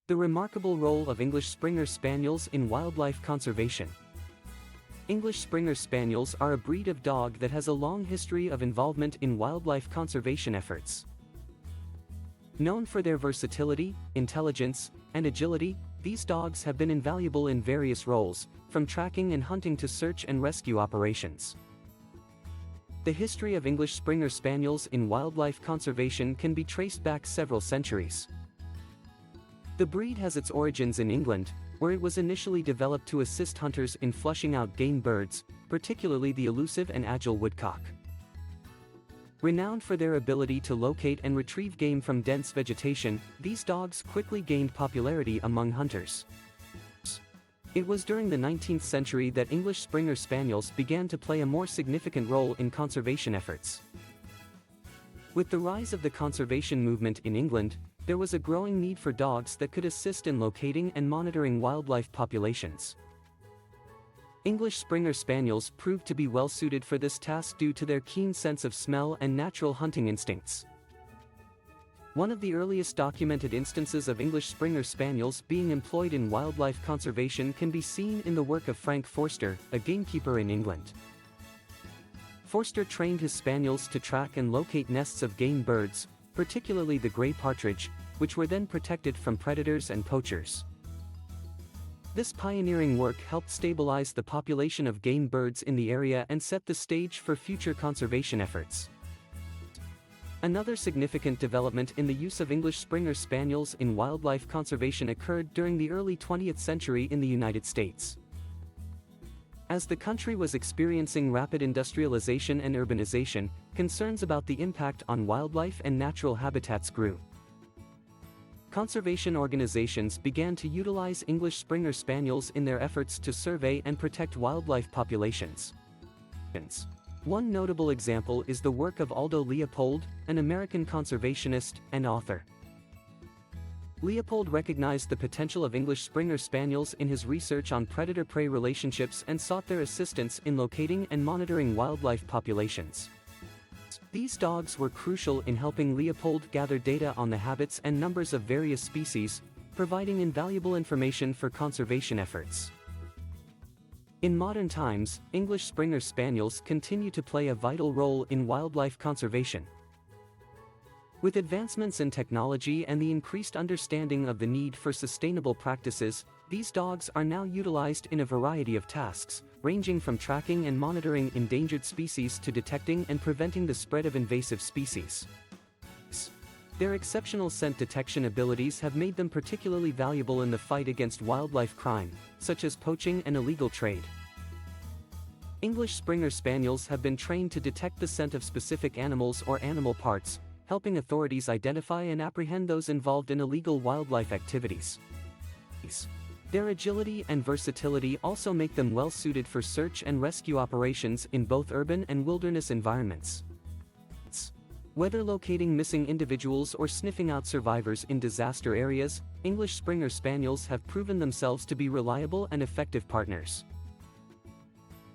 The remarkable role of English Springer Spaniels in wildlife conservation. English Springer Spaniels are a breed of dog that has a long history of involvement in wildlife conservation efforts. Known for their versatility, intelligence, and agility, these dogs have been invaluable in various roles, from tracking and hunting to search and rescue operations. The history of English Springer Spaniels in wildlife conservation can be traced back several centuries. The breed has its origins in England, where it was initially developed to assist hunters in flushing out game birds, particularly the elusive and agile woodcock. Renowned for their ability to locate and retrieve game from dense vegetation, these dogs quickly gained popularity among hunters. It was during the 19th century that English Springer Spaniels began to play a more significant role in conservation efforts. With the rise of the conservation movement in England, there was a growing need for dogs that could assist in locating and monitoring wildlife populations. English Springer Spaniels proved to be well suited for this task due to their keen sense of smell and natural hunting instincts. One of the earliest documented instances of English Springer Spaniels being employed in wildlife conservation can be seen in the work of Frank Forster, a gamekeeper in England. Forster trained his spaniels to track and locate nests of game birds, particularly the grey partridge, which were then protected from predators and poachers. This pioneering work helped stabilize the population of game birds in the area and set the stage for future conservation efforts. Another significant development in the use of English Springer Spaniels in wildlife conservation occurred during the early 20th century in the United States. As the country was experiencing rapid industrialization and urbanization, concerns about the impact on wildlife and natural habitats grew. Conservation organizations began to utilize English Springer Spaniels in their efforts to survey and protect wildlife populations. One notable example is the work of Aldo Leopold, an American conservationist and author. Leopold recognized the potential of English Springer Spaniels in his research on predator-prey relationships and sought their assistance in locating and monitoring wildlife populations. These dogs were crucial in helping Leopold gather data on the habits and numbers of various species, providing invaluable information for conservation efforts. In modern times, English Springer Spaniels continue to play a vital role in wildlife conservation. With advancements in technology and the increased understanding of the need for sustainable practices, these dogs are now utilized in a variety of tasks, ranging from tracking and monitoring endangered species to detecting and preventing the spread of invasive species. Their exceptional scent detection abilities have made them particularly valuable in the fight against wildlife crime, such as poaching and illegal trade. English Springer Spaniels have been trained to detect the scent of specific animals or animal parts, helping authorities identify and apprehend those involved in illegal wildlife activities. Their agility and versatility also make them well suited for search and rescue operations in both urban and wilderness environments. Whether locating missing individuals or sniffing out survivors in disaster areas, English Springer Spaniels have proven themselves to be reliable and effective partners.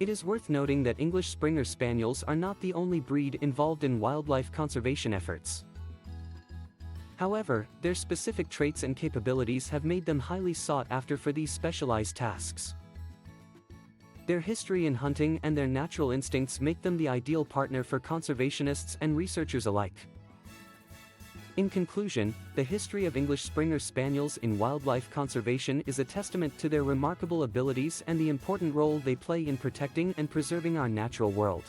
It is worth noting that English Springer Spaniels are not the only breed involved in wildlife conservation efforts. However, their specific traits and capabilities have made them highly sought after for these specialized tasks. Their history in hunting and their natural instincts make them the ideal partner for conservationists and researchers alike. In conclusion, the history of English Springer Spaniels in wildlife conservation is a testament to their remarkable abilities and the important role they play in protecting and preserving our natural world.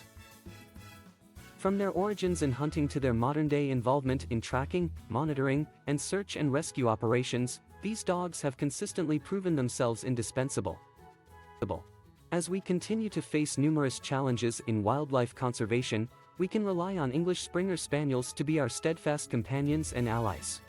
From their origins in hunting to their modern-day involvement in tracking, monitoring, and search and rescue operations, these dogs have consistently proven themselves indispensable. As we continue to face numerous challenges in wildlife conservation, we can rely on English Springer Spaniels to be our steadfast companions and allies.